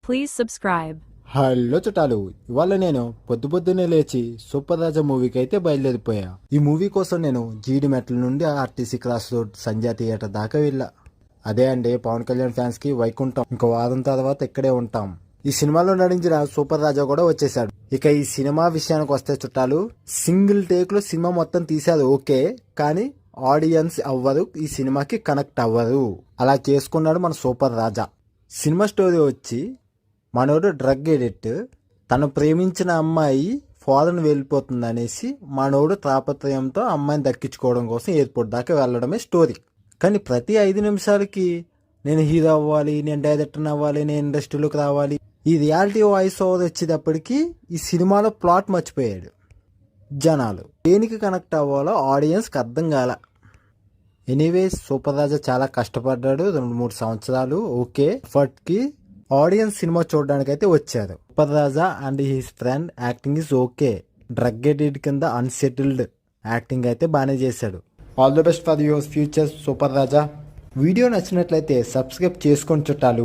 Please subscribe. Hello చుట్టాలు, ఇవాళ నేను పొద్దున్నే లేచి సూపర్ రాజా మూవీకి అయితే బయలుదేరిపోయా. ఈ మూవీ కోసం నేను జీడి మెట్ల నుండి ఆర్టీసీ క్రాస్ రోడ్ సంధ్యా థియేటర్ దాకా వెళ్ళా. అదే అండి పవన్ కళ్యాణ్ ఫ్యాన్స్ కి వైకుంఠం. ఇంకో వారం తర్వాత ఇక్కడే ఉంటాం. ఈ సినిమాలో నటించిన సూపర్ రాజా కూడా వచ్చేసాడు. ఇక ఈ సినిమా విషయానికి వస్తే చుట్టాలు, సింగిల్ టేక్ లో సినిమా మొత్తం తీసారు ఓకే, కానీ ఆడియన్స్ అవ్వరు, ఈ సినిమాకి కనెక్ట్ అవ్వరు. అలా చేసుకున్నాడు మన సూపర్ రాజా. సినిమా స్టోరీ వచ్చి, మనోడు డ్రగ్ ఎడిక్ట్, తను ప్రేమించిన అమ్మాయి ఫారెన్ వెళ్ళిపోతుంది అనేసి మనోడు తాపత్రయంతో అమ్మాయిని దక్కించుకోవడం కోసం ఎయిర్పోర్ట్ దాకా వెళ్ళడమే స్టోరీ. కానీ ప్రతి 5 నిమిషాలకి నేను హీరో అవ్వాలి, నేను డైరెక్టర్ అవ్వాలి, నేను ఇండస్ట్రీలోకి రావాలి, ఈ రియాలిటీ వాయిస్ ఓవర్ వచ్చేటప్పటికి ఈ సినిమాలో ప్లాట్ మర్చిపోయాడు. జనాలు దేనికి కనెక్ట్ అవ్వాలో ఆడియన్స్కి అర్థం కాల. ఎనీవేస్ సూపర్ రాజా చాలా కష్టపడ్డాడు 2-3 సంవత్సరాలు ఓకే ఎఫర్ట్కి. ఆడియన్స్ సినిమా చూడడానికి అయితే వచ్చారు. Super Raja and his friend acting is okay. Drug edit కింద అన్సెటిల్డ్ యాక్టింగ్ అయితే బాగానే చేశాడు. All the best for your future super Raja. Video నచ్చినట్లయితే సబ్స్క్రైబ్ చేసుకొని చుట్టాలు.